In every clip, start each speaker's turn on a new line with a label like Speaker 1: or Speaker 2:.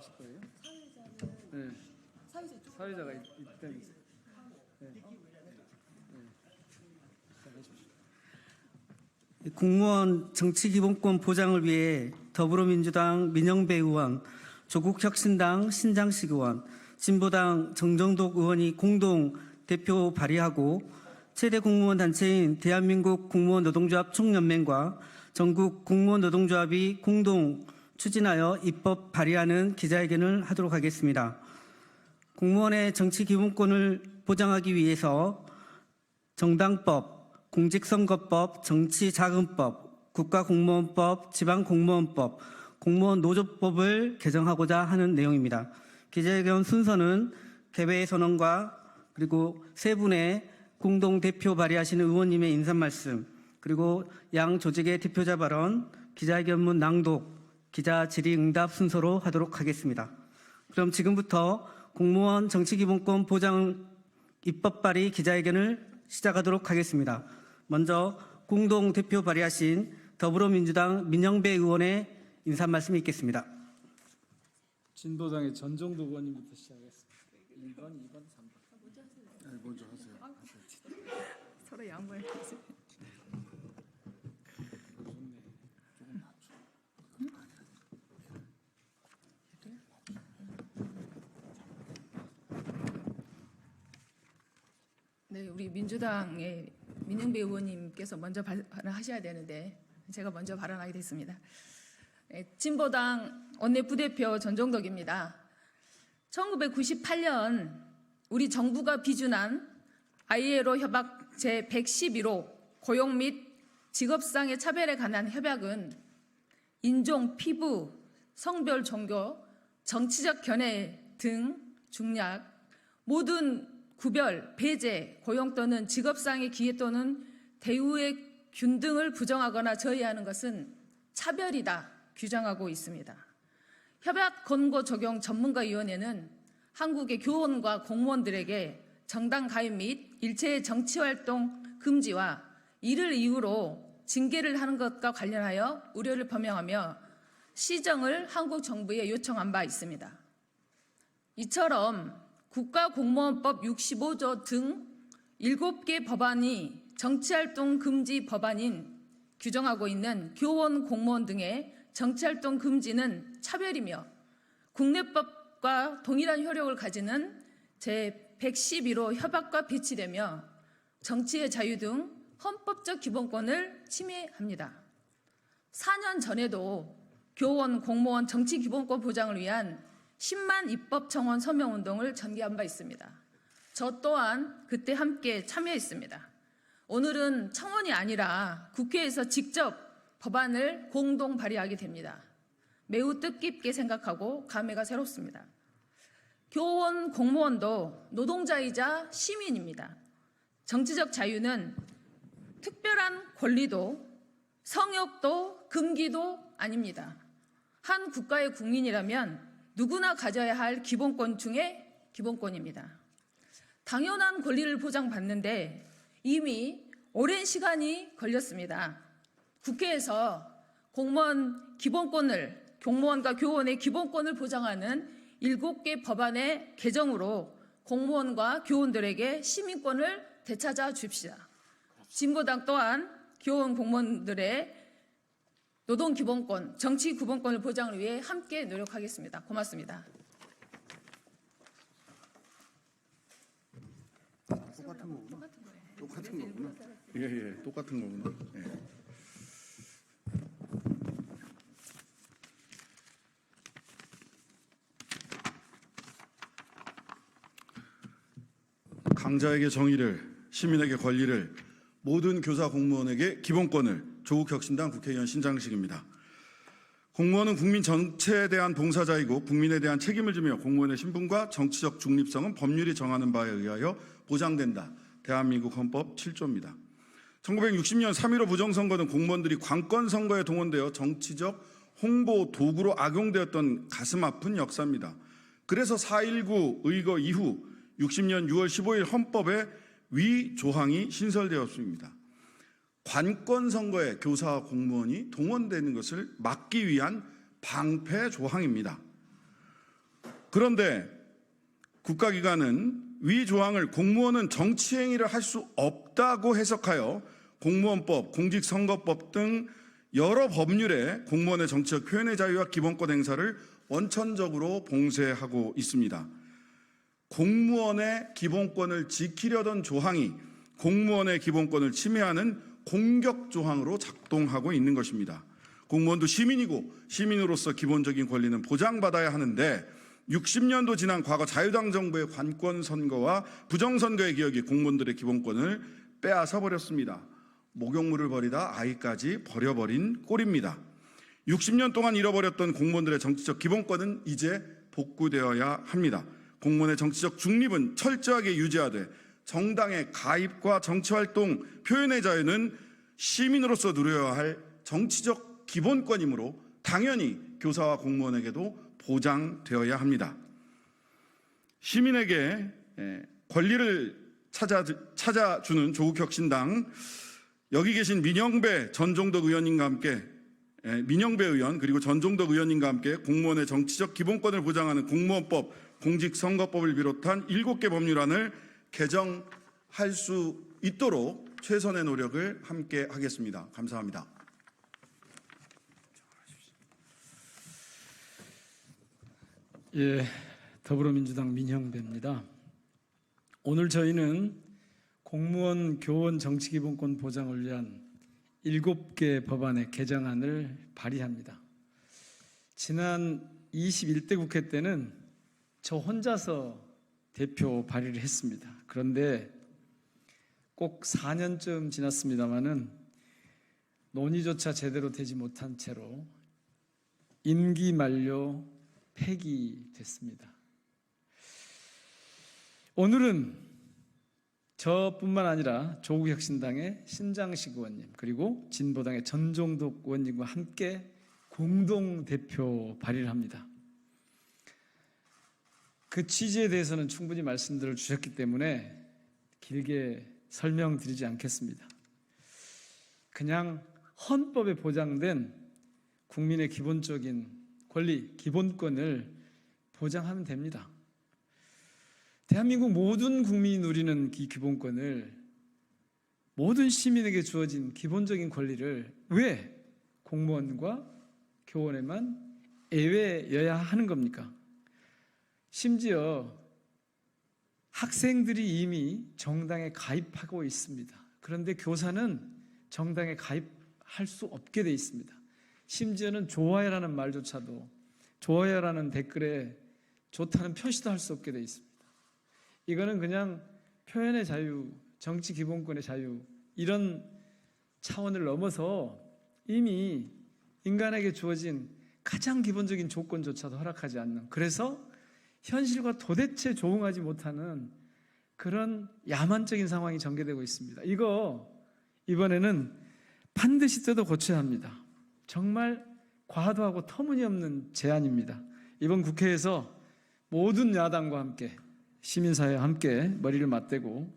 Speaker 1: 하실 거예요?
Speaker 2: 사회자는
Speaker 1: 네. 사회자가 있다면서. 네.
Speaker 3: 공무원 정치기본권 보장을 위해 더불어민주당 민영배 의원, 조국혁신당 신장식 의원, 진보당 정정독 의원이 공동 대표 발의하고 최대 공무원 단체인 대한민국 공무원 노동조합 총연맹과 전국 공무원 노동조합이 공동 추진하여 입법 발의하는 기자회견을 하도록 하겠습니다. 공무원의 정치 기본권을 보장하기 위해서 정당법, 공직선거법, 정치자금법, 국가공무원법, 지방공무원법, 공무원노조법을 개정하고자 하는 내용입니다. 기자회견 순서는 개회의 선언과 그리고 세 분의 공동대표 발의하시는 의원님의 인사말씀, 그리고 양 조직의 대표자 발언, 기자회견문 낭독, 기자 질의응답 순서로 하도록 하겠습니다. 그럼 지금부터 공무원 정치기본권 보장 입법 발의 기자회견을 시작하도록 하겠습니다. 먼저 공동대표 발의하신 더불어민주당 민영배 의원의 인사말씀이 있겠습니다.
Speaker 1: 진보당의 전정도 의원님부터 시작하겠습니다. 1번, 2번, 3번. 네, 먼저 하세요.
Speaker 2: 서로 양보해 주세요. 네, 우리 민주당의 민영배 의원님께서 먼저 발언하셔야 되는데 제가 먼저 발언하게 됐습니다. 네, 진보당 원내 부대표 전종덕입니다. 1998년 우리 정부가 비준한 ILO 협약 제111호 고용 및 직업상의 차별에 관한 협약은 인종, 피부, 성별, 종교, 정치적 견해 등 중략 모든 구별, 배제, 고용 또는 직업상의 기회 또는 대우의 균등을 부정하거나 저해하는 것은 차별이다 규정하고 있습니다. 협약 권고 적용 전문가위원회는 한국의 교원과 공무원들에게 정당 가입 및 일체의 정치활동 금지와 이를 이유로 징계를 하는 것과 관련하여 우려를 표명하며 시정을 한국 정부에 요청한 바 있습니다. 이처럼 국가공무원법 65조 등 7개 법안이 정치활동 금지 법안인 규정하고 있는 교원, 공무원 등의 정치활동 금지는 차별이며 국내법과 동일한 효력을 가지는 제111호 협약과 배치되며 정치의 자유 등 헌법적 기본권을 침해합니다. 4년 전에도 교원, 공무원 정치 기본권 보장을 위한 10만 입법 청원 서명 운동을 전개한 바 있습니다. 저 또한 그때 함께 참여했습니다. 오늘은 청원이 아니라 국회에서 직접 법안을 공동 발의하게 됩니다. 매우 뜻깊게 생각하고 감회가 새롭습니다. 교원, 공무원도 노동자이자 시민입니다. 정치적 자유는 특별한 권리도 성역도 금기도 아닙니다. 한 국가의 국민이라면 누구나 가져야 할 기본권 중에 기본권입니다. 당연한 권리를 보장받는데 이미 오랜 시간이 걸렸습니다. 국회에서 공무원 기본권을, 공무원과 교원의 기본권을 보장하는 7개 법안의 개정으로 공무원과 교원들에게 시민권을 되찾아 줍시다. 진보당 또한 교원, 공무원들의 노동 기본권, 정치 기본권을 보장을 위해 함께 노력하겠습니다. 고맙습니다.
Speaker 4: 똑같은 거구나. 똑같은 거구나. 예, 똑같은 거구나. 예. 강자에게 정의를, 시민에게 권리를, 모든 교사 공무원에게 기본권을. 조국혁신당 국회의원 신장식입니다. 공무원은 국민 전체에 대한 봉사자이고 국민에 대한 책임을 지며 공무원의 신분과 정치적 중립성은 법률이 정하는 바에 의하여 보장된다. 대한민국 헌법 7조입니다. 1960년 3.15 부정선거는 공무원들이 관건선거에 동원되어 정치적 홍보 도구로 악용되었던 가슴 아픈 역사입니다. 그래서 4.19 의거 이후 60년 6월 15일 헌법에 위 조항이 신설되었습니다. 관건선거에 교사와 공무원이 동원되는 것을 막기 위한 방패 조항입니다. 그런데 국가기관은 위 조항을 공무원은 정치행위를 할 수 없다고 해석하여 공무원법, 공직선거법 등 여러 법률에 공무원의 정치적 표현의 자유와 기본권 행사를 원천적으로 봉쇄하고 있습니다. 공무원의 기본권을 지키려던 조항이 공무원의 기본권을 침해하는 공격 조항으로 작동하고 있는 것입니다. 공무원도 시민이고 시민으로서 기본적인 권리는 보장받아야 하는데 60년도 지난 과거 자유당 정부의 관권 선거와 부정 선거의 기억이 공무원들의 기본권을 빼앗아 버렸습니다. 목욕물을 버리다 아이까지 버려버린 꼴입니다. 60년 동안 잃어버렸던 공무원들의 정치적 기본권은 이제 복구되어야 합니다. 공무원의 정치적 중립은 철저하게 유지하되 정당의 가입과 정치활동, 표현의 자유는 시민으로서 누려야 할 정치적 기본권이므로 당연히 교사와 공무원에게도 보장되어야 합니다. 시민에게 권리를 찾아주는 조국혁신당, 여기 계신 민영배 전종덕 의원님과 함께 민영배 의원 그리고 전종덕 의원님과 함께 공무원의 정치적 기본권을 보장하는 공무원법, 공직선거법을 비롯한 7개 법률안을 개정할 수 있도록 최선의 노력을 함께 하겠습니다. 감사합니다.
Speaker 1: 예, 더불어민주당 민형배입니다. 오늘 저희는 공무원 교원 정치기본권 보장을 위한 7개 법안의 개정안을 발의합니다. 지난 21대 국회 때는 저 혼자서 대표 발의를 했습니다. 그런데 꼭 4년쯤 지났습니다마는 논의조차 제대로 되지 못한 채로 임기 만료 폐기됐습니다. 오늘은 저뿐만 아니라 조국혁신당의 신장식 의원님 그리고 진보당의 전종덕 의원님과 함께 공동 대표 발의를 합니다. 그 취지에 대해서는 충분히 말씀들을 주셨기 때문에 길게 설명드리지 않겠습니다. 그냥 헌법에 보장된 국민의 기본적인 권리, 기본권을 보장하면 됩니다. 대한민국 모든 국민이 누리는 이 기본권을, 모든 시민에게 주어진 기본적인 권리를 왜 공무원과 교원에만 예외여야 하는 겁니까? 심지어 학생들이 이미 정당에 가입하고 있습니다. 그런데 교사는 정당에 가입할 수 없게 돼 있습니다. 심지어는 좋아요라는 말조차도, 좋아요라는 댓글에 좋다는 표시도 할 수 없게 돼 있습니다. 이거는 그냥 표현의 자유, 정치 기본권의 자유, 이런 차원을 넘어서 이미 인간에게 주어진 가장 기본적인 조건조차도 허락하지 않는, 그래서 현실과 도대체 조응하지 못하는 그런 야만적인 상황이 전개되고 있습니다. 이거 이번에는 반드시 뜯어 고쳐야 합니다. 정말 과도하고 터무니없는 제안입니다. 이번 국회에서 모든 야당과 함께, 시민사회와 함께 머리를 맞대고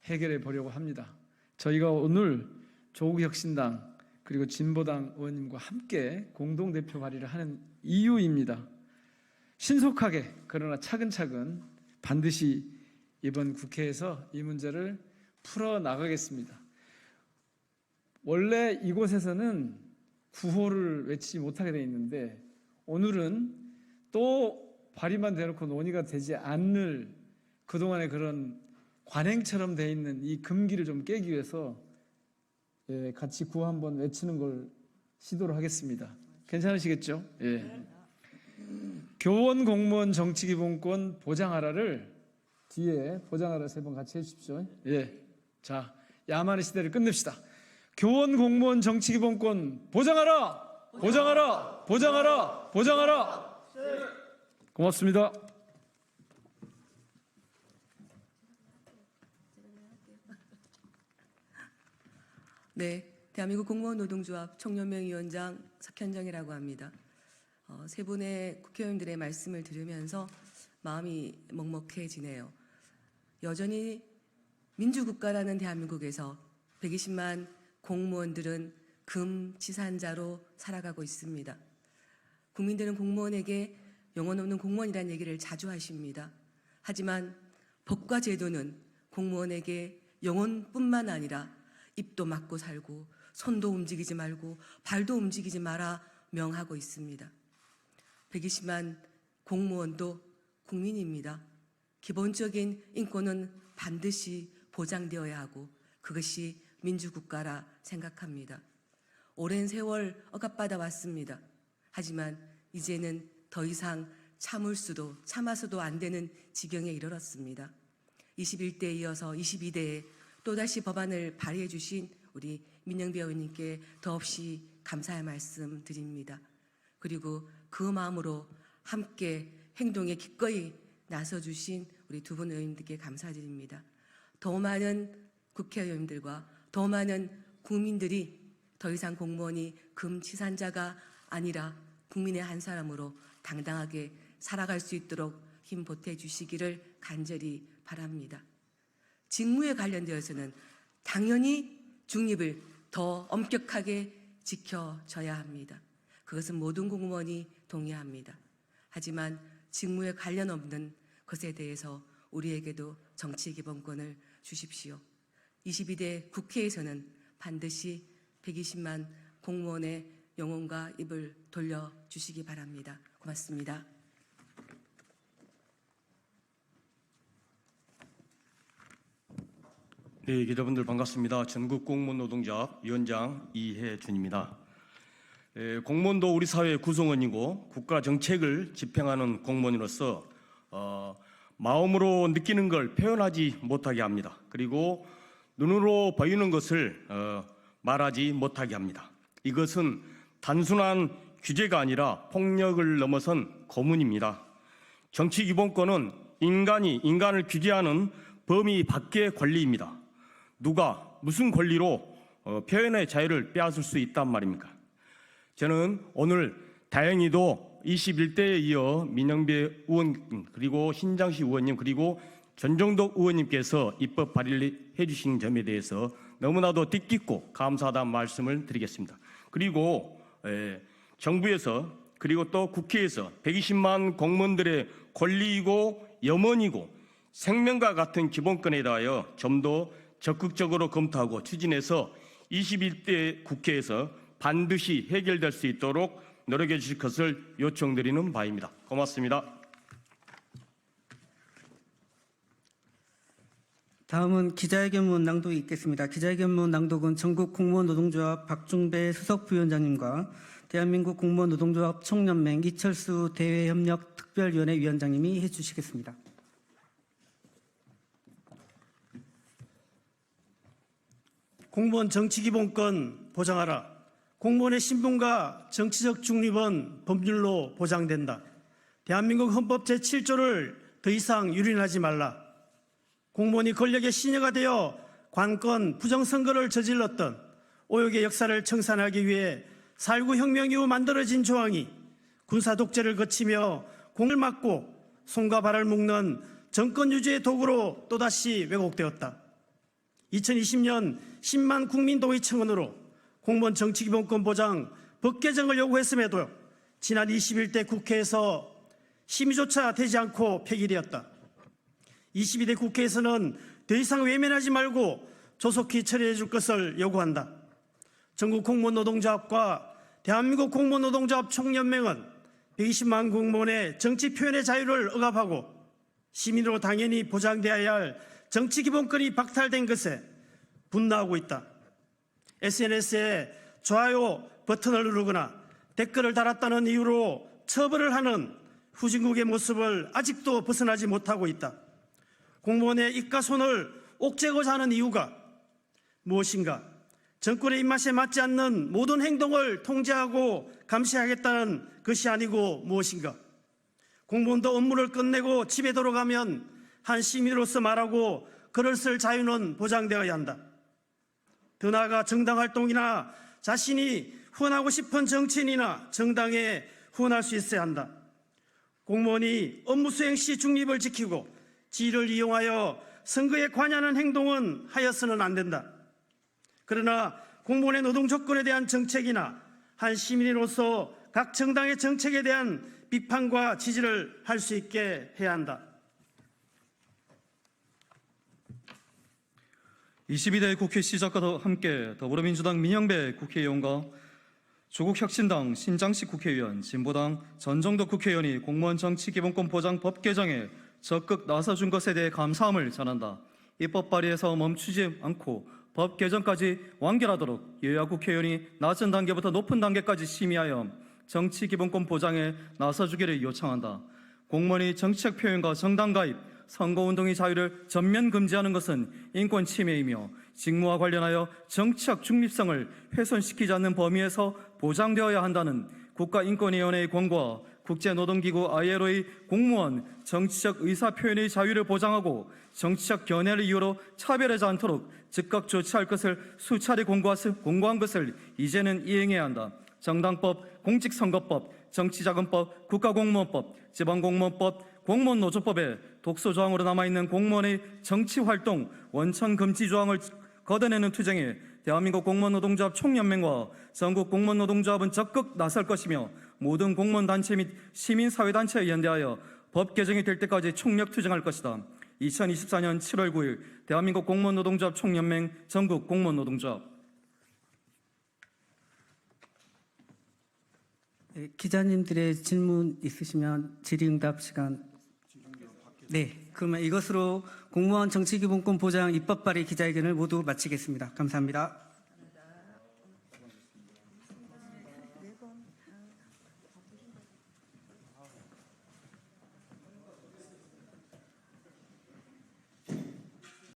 Speaker 1: 해결해 보려고 합니다. 저희가 오늘 조국혁신당 그리고 진보당 의원님과 함께 공동대표 발의를 하는 이유입니다. 신속하게 그러나 차근차근 반드시 이번 국회에서 이 문제를 풀어나가겠습니다. 원래 이곳에서는 구호를 외치지 못하게 되어 있는데 오늘은 또 발의만 대놓고 논의가 되지 않을 그동안의 그런 관행처럼 되어 있는 이 금기를 좀 깨기 위해서 같이 구호 한번 외치는 걸 시도를 하겠습니다. 괜찮으시겠죠? 예. 교원 공무원 정치기본권 보장하라를 뒤에 보장하라 3번 같이 해주십시오. 예. 자, 야만의 시대를 끝냅시다. 교원 공무원 정치기본권 보장하라! 보장하라! 보장하라! 보장하라! 고맙습니다.
Speaker 5: 네, 대한민국 공무원 노동조합 총연맹 위원장 석현정이라고 합니다. 세 분의 국회의원들의 말씀을 들으면서 마음이 먹먹해지네요. 여전히 민주국가라는 대한민국에서 120만 공무원들은 금치산자로 살아가고 있습니다. 국민들은 공무원에게 영혼 없는 공무원이라는 얘기를 자주 하십니다. 하지만 법과 제도는 공무원에게 영혼뿐만 아니라 입도 막고 살고 손도 움직이지 말고 발도 움직이지 마라 명하고 있습니다. 120만 공무원도 국민입니다. 기본적인 인권은 반드시 보장되어야 하고 그것이 민주국가라 생각합니다. 오랜 세월 억압받아 왔습니다. 하지만 이제는 더 이상 참아서도 안 되는 지경에 이르렀습니다. 21대에 이어서 22대에 또다시 법안을 발의해 주신 우리 민영배 의원님께 더없이 감사의 말씀 드립니다. 그리고 그 마음으로 함께 행동에 기꺼이 나서주신 우리 두 분 의원님들께 감사드립니다. 더 많은 국회의원들과 더 많은 국민들이 더 이상 공무원이 금치산자가 아니라 국민의 한 사람으로 당당하게 살아갈 수 있도록 힘 보태 주시기를 간절히 바랍니다. 직무에 관련되어서는 당연히 중립을 더 엄격하게 지켜져야 합니다. 그것은 모든 공무원이 동의합니다. 하지만 직무에 관련 없는 것에 대해서 우리에게도 정치 기본권을 주십시오. 22대 국회에서는 반드시 120만 공무원의 영혼과 입을 돌려주시기 바랍니다. 고맙습니다.
Speaker 6: 네, 기자분들 반갑습니다. 전국공무원노동조합 위원장 이혜준입니다. 공무원도 우리 사회의 구성원이고 국가 정책을 집행하는 공무원으로서 마음으로 느끼는 걸 표현하지 못하게 합니다. 그리고 눈으로 보이는 것을 말하지 못하게 합니다. 이것은 단순한 규제가 아니라 폭력을 넘어선 고문입니다. 정치기본권은 인간이 인간을 규제하는 범위 밖의 권리입니다. 누가 무슨 권리로 표현의 자유를 빼앗을 수 있단 말입니까? 저는 오늘 다행히도 21대에 이어 민영배 의원 그리고 신장식 의원님 그리고 전정덕 의원님께서 입법 발의를 해주신 점에 대해서 너무나도 뜻깊고 감사하다는 말씀을 드리겠습니다. 그리고 정부에서 그리고 또 국회에서 120만 공무원들의 권리이고 염원이고 생명과 같은 기본권에 대하여 좀 더 적극적으로 검토하고 추진해서 21대 국회에서 반드시 해결될 수 있도록 노력해 주실 것을 요청드리는 바입니다. 고맙습니다.
Speaker 3: 다음은 기자회견문 낭독이 있겠습니다. 기자회견문 낭독은 전국공무원노동조합 박중배 수석부위원장님과 대한민국 공무원노동조합 총연맹 이철수 대외협력특별위원회 위원장님이 해주시겠습니다.
Speaker 7: 공무원 정치기본권 보장하라. 공무원의 신분과 정치적 중립은 법률로 보장된다. 대한민국 헌법 제7조를 더 이상 유린하지 말라. 공무원이 권력의 시녀가 되어 관건 부정선거를 저질렀던 오욕의 역사를 청산하기 위해 4.19 혁명 이후 만들어진 조항이 군사 독재를 거치며 공을 막고 손과 발을 묶는 정권 유지의 도구로 또다시 왜곡되었다. 2020년 10만 국민동의 청원으로 공무원 정치기본권 보장 법 개정을 요구했음에도 지난 21대 국회에서 심의조차 되지 않고 폐기되었다. 22대 국회에서는 더 이상 외면하지 말고 조속히 처리해 줄 것을 요구한다. 전국 공무원 노동조합과 대한민국 공무원 노동조합 총연맹은 120만 공무원의 정치 표현의 자유를 억압하고 시민으로 당연히 보장되어야 할 정치 기본권이 박탈된 것에 분노하고 있다. SNS에 좋아요 버튼을 누르거나 댓글을 달았다는 이유로 처벌을 하는 후진국의 모습을 아직도 벗어나지 못하고 있다. 공무원의 입과 손을 옥죄고자 하는 이유가 무엇인가? 정권의 입맛에 맞지 않는 모든 행동을 통제하고 감시하겠다는 것이 아니고 무엇인가? 공무원도 업무를 끝내고 집에 돌아가면 한 시민으로서 말하고 글을 쓸 자유는 보장되어야 한다. 더 나아가 정당활동이나 자신이 후원하고 싶은 정치인이나 정당에 후원할 수 있어야 한다. 공무원이 업무 수행 시 중립을 지키고 지위를 이용하여 선거에 관여하는 행동은 하여서는 안 된다. 그러나 공무원의 노동 조건에 대한 정책이나 한 시민으로서 각 정당의 정책에 대한 비판과 지지를 할 수 있게 해야 한다.
Speaker 8: 22대 국회 시작과 함께 더불어민주당 민영배 국회의원과 조국혁신당 신장식 국회의원, 진보당 전정덕 국회의원이 공무원 정치기본권 보장 법 개정에 적극 나서준 것에 대해 감사함을 전한다. 입법 발의에서 멈추지 않고 법 개정까지 완결하도록 여야 국회의원이 낮은 단계부터 높은 단계까지 심의하여 정치기본권 보장에 나서주기를 요청한다. 공무원이 정치적 표현과 정당 가입, 선거운동의 자유를 전면 금지하는 것은 인권 침해이며 직무와 관련하여 정치적 중립성을 훼손시키지 않는 범위에서 보장되어야 한다는 국가인권위원회의 권고와 국제노동기구 ILO의 공무원 정치적 의사표현의 자유를 보장하고 정치적 견해를 이유로 차별하지 않도록 즉각 조치할 것을 수차례 공고한 것을 이제는 이행해야 한다. 정당법, 공직선거법, 정치자금법, 국가공무원법, 지방공무원법, 공무원노조법에 독소조항으로 남아있는 공무원의 정치활동 원천금지 조항을 걷어내는 투쟁에 대한민국 공무원노동조합 총연맹과 전국 공무원노동조합은 적극 나설 것이며 모든 공무원단체 및 시민사회단체에 연대하여 법 개정이 될 때까지 총력 투쟁할 것이다. 2024년 7월 9일 대한민국 공무원노동조합 총연맹 전국 공무원노동조합.
Speaker 3: 네, 기자님들의 질문 있으시면 질의응답 시간. 네, 그러면 이것으로 공무원 정치기본권 보장 입법 발의 기자회견을 모두 마치겠습니다. 감사합니다.